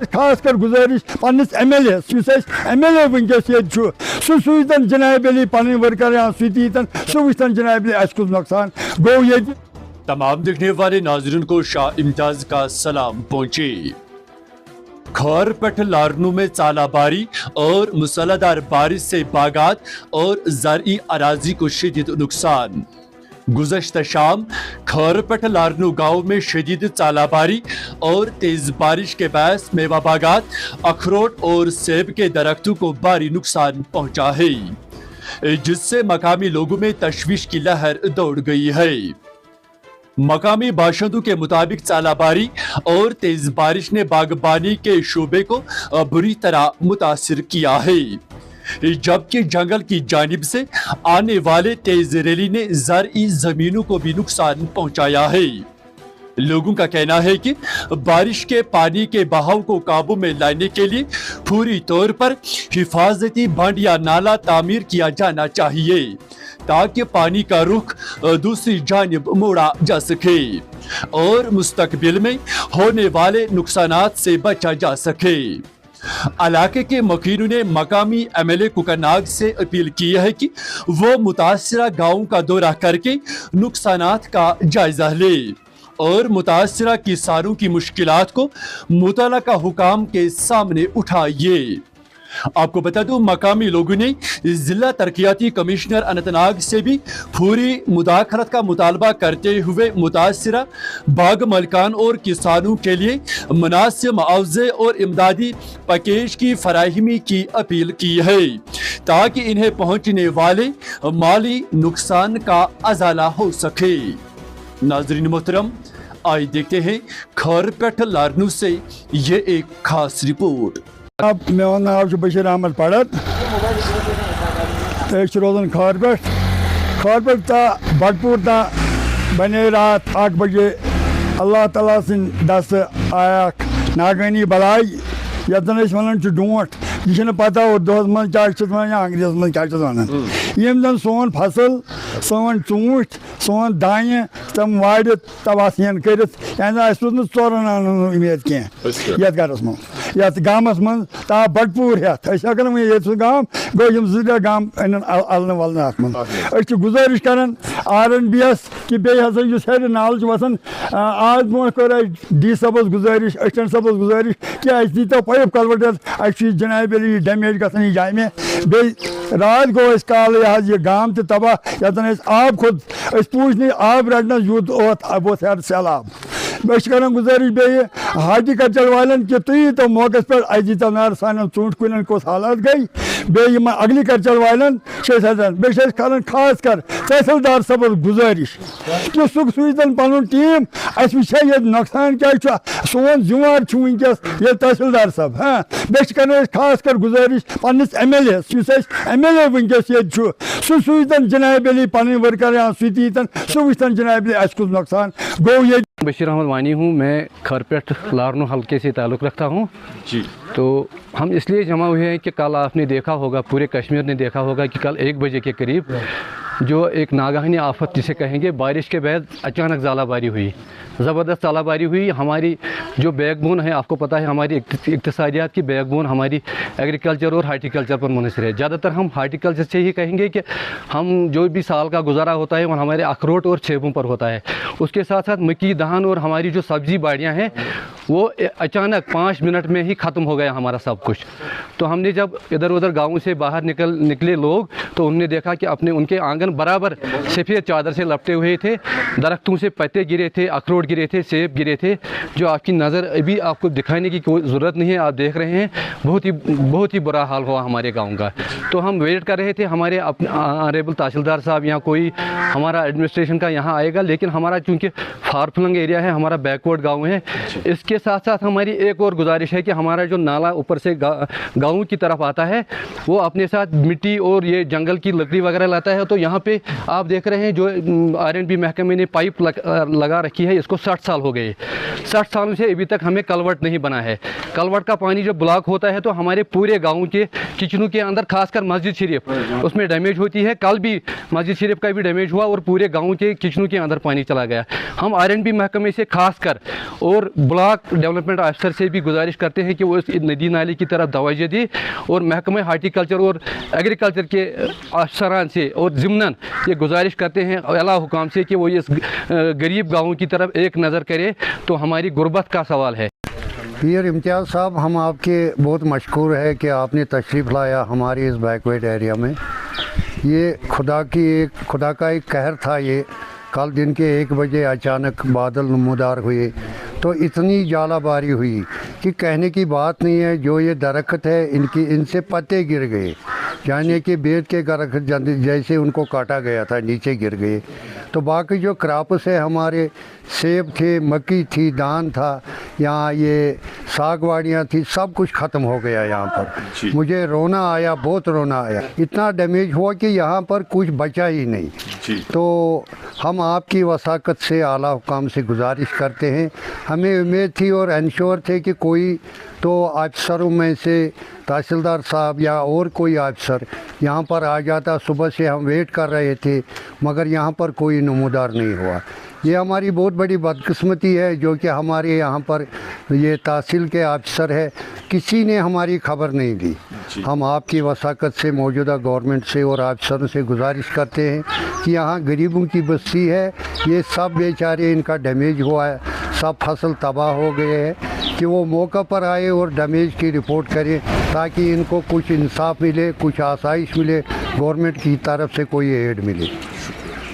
खास कर गुजारिश पन्निस MLA MLA वनकस सह सूचन जनाब अली पन वर्कर या सह वुचन जनाब अली अस नुकसान गो ये। तमाम देखने वाले नाजरीन को शाह इम्तियाज का सलाम पहुंचे। खौरपट लारनू में चालाबारी और मूसलाधार बारिश से बागात और ज़रई अराजी को शदीद नुकसान। गुज़श्ता शाम खौरपट लारनू गांव में शदीद चालाबारी और तेज बारिश के बायस मेवा बागात, अखरोट और सेब के दरख्तों को भारी नुकसान पहुंचा है, जिससे मकामी लोगों में तशवीश की लहर दौड़ गई है। मकामी बाशिंदों के मुताबिक चालाबारी और तेज बारिश ने बागबानी के शोबे को बुरी तरह मुतासिर किया है, जबकि जंगल की जानिब से आने वाले तेज रैली ने ज़रई जमीनों को भी नुकसान पहुंचाया है। लोगों का कहना है कि बारिश के पानी के बहाव को काबू में लाने के लिए पूरी तौर पर हिफाजती बंद या नाला तामीर किया जाना चाहिए, ताकि पानी का रुख दूसरी जानिब मोड़ा जा सके और मुस्तकबिल में होने वाले नुकसानात से बचा जा सके। इलाके के मकीनों ने मकामी MLA कुकरनाग से अपील की है कि वो मुतासरा गाँव का दौरा करके नुकसानात का जायजा ले और मुतासरा किसानों की मुश्किलात को मुतल्लका हुकाम के सामने उठाइए। आपको बता दूं, मकामी लोगों ने जिला तरक्याती कमिश्नर अनंतनाग से भी पूरी मुदाखलत का मुतालबा करते हुए मुतासरा बाग मलकान और किसानों के लिए मुनासिब मुआवजे और इमदादी पैकेज की फराहमी की अपील की है, ताकि इन्हें पहुंचने वाले माली नुकसान का अजाला हो सके। नाजरीन मोहतरम, आइए देखते हैं खौरपट लारनू से ये एक खास रिपोर्ट। अब मेरा नाम बशीर अहमद पड़त रोजान खौरपट ता बटपुर ता बने रात 8 बजे अल्लाह ताला सिंह दस आया नागनी बलाई यन वन डोट यह पता और दोहस मन क्या या अंग्रेज मन क्या वन यम जन सोन फसल सोन चूट सोन दाने तम वाड़ तब इन कर चोरन उम्मीद कह गरस मत गामस मन ता बटपूर हेन ये गाम गो जि गाम अन अलन वलन अत मन गुजारिश कर RNBS कि बेर नाल वसान आज ब्रो कर डी सबस गुजारिश असिस्टेंट सबस गुजारिश कि दीतो पाइप कलवर्ट जनाब अली डैमेज गई जामे बे रात गो काल यह गाम तबाह यन आब खोद पूछ आब रटन यूत वो सैलाब कर गुजारिश बे हार्टिकल्चर वालन कि तुम तो मौके पे दीतो नार सान ूंट कुन कस हालात गई बे एग्रीकल्चर वालन बे कर खास कर तहसीलदार सबस गुजारिश कि सह सूचन पन टीम अस वह ये नुकसान क्या सोन जिम्मेवार वनकस ये तहसीलदार सब हाँ बे कर खास कर गुजारिश पन्निस MLA MLA वनकस सह सूचन जनाब अली पन वर्कर या सह वुचन जनाब अली अस नुकसान गो ये। बशीर अहमद वानी हूँ, मैं खौरपट लारनू हल्के से ताल्लुक़ रखता हूँ जी। तो हम इसलिए जमा हुए हैं कि कल आपने देखा होगा, पूरे कश्मीर ने देखा होगा कि कल 1 बजे के करीब जो एक नागानी आफत जिसे कहेंगे, बारिश के बाद अचानक ज़ालाबारी हुई, ज़बरदस्त ज़ालाबारी हुई। हमारी जो बैकबोन है, आपको पता है हमारी इक्तिसादियात की बैकबोन हमारी एग्रीकल्चर और हार्टिकल्चर पर मुनहसर है। ज़्यादातर हम हार्टिकल्चर से ही कहेंगे कि हम जो भी साल का गुजारा होता है वो हमारे अखरोट और सेबों पर होता है। उसके साथ साथ मक्की धान और हमारी जो सब्ज़ी बाड़ियाँ हैं वो अचानक 5 मिनट में ही ख़त्म हो गया हमारा सब कुछ। तो हमने जब इधर उधर गाँव से बाहर निकले लोग, तो उनने देखा कि उनके आंगन बराबर सफ़ेद चादर से लपटे हुए थे, दरख्तों से पत्ते गिरे थे, अखरोट गिरे थे, सेब गिरे थे, जो आपकी नज़र अभी आपको दिखाने की कोई ज़रूरत नहीं है, आप देख रहे हैं। बहुत ही बुरा हाल हुआ हमारे गांव का। तो हम वेट कर रहे थे हमारे अपने ऑनरेबल तहसीलदार साहब या कोई हमारा एडमिनिस्ट्रेशन का यहाँ आएगा, लेकिन हमारा चूँकि फारफलंग एरिया है, हमारा बैकवर्ड गाँव है। इसके साथ साथ हमारी एक और गुजारिश है कि हमारा जो नाला ऊपर से गाँव की तरफ आता है वो अपने साथ मिट्टी और ये जंगल की लकड़ी वगैरह लाता है। तो यहाँ पे आप देख रहे हैं जो RNB महकमे ने पाइप लगा रखी है, इसको 60 साल हो गए। 60 सालों से अभी तक हमें कलवर्ट नहीं बना है। कलवर्ट का पानी जब ब्लॉक होता है तो हमारे पूरे गाँव के किचनों के अंदर, खासकर मस्जिद शरीफ, उसमें डैमेज होती है। कल भी मस्जिद शरीफ का भी डैमेज हुआ और पूरे गाँव के किचनों के अंदर पानी चला गया। हम RNB महकमे से खासकर और ब्लॉक साथ डेवलपमेंट ऑफिसर से भी गुजारिश करते हैं कि वो इस नदी नाले की तरफ तवज्जो दे और महकमे हार्टिकल्चर और एग्रीकल्चर के अफसरान से और ज़िमनन ये गुजारिश करते हैं आला हुकाम से कि वो इस गरीब गाँवों की तरफ एक नज़र करे, तो हमारी गुर्बत का सवाल है। पीर इम्तियाज़ साहब, हम आपके बहुत मशकूर है कि आपने तशरीफ़ लाया हमारे इस बैकवर्ड एरिया में। ये खुदा का एक कहर था। ये कल दिन के 1 बजे अचानक बादल नमूदार हुए तो इतनी जालाबारी हुई कि कहने की बात नहीं है। जो ये दरख्त है इनसे पत्ते गिर गए, यानी कि बेर के दरख्त जैसे उनको काटा गया था, नीचे गिर गए। तो बाकी जो क्रॉप्स है हमारे, सेब थे, मक्की थी, धान था, यहाँ ये सागवाड़ियाँ थी, सब कुछ ख़त्म हो गया यहाँ पर। मुझे रोना आया, बहुत रोना आया। इतना डैमेज हुआ कि यहाँ पर कुछ बचा ही नहीं। तो हम आपकी वसाकत से आला हुकाम से गुजारिश करते हैं, हमें उम्मीद थी और इंश्योर थे कि कोई तो अफसरों में से तहसीलदार साहब या और कोई अफसर यहाँ पर आ जाता। सुबह से हम वेट कर रहे थे मगर यहाँ पर कोई नमूदार नहीं हुआ। ये हमारी बहुत बड़ी बदकिस्मती है जो कि हमारे यहाँ पर ये तहसील के अफसर है, किसी ने हमारी खबर नहीं दी। हम आपकी वसाकत से मौजूदा गवर्नमेंट से और अफसरों से गुजारिश करते हैं कि यहाँ गरीबों की बस्ती है, ये सब बेचारे इनका डैमेज हुआ है, सब फसल तबाह हो गए हैं, कि वो मौका पर आए और डैमेज की रिपोर्ट करें ताकि इनको कुछ इंसाफ मिले, कुछ आसाइश मिले, गवर्नमेंट की तरफ से कोई एड मिले।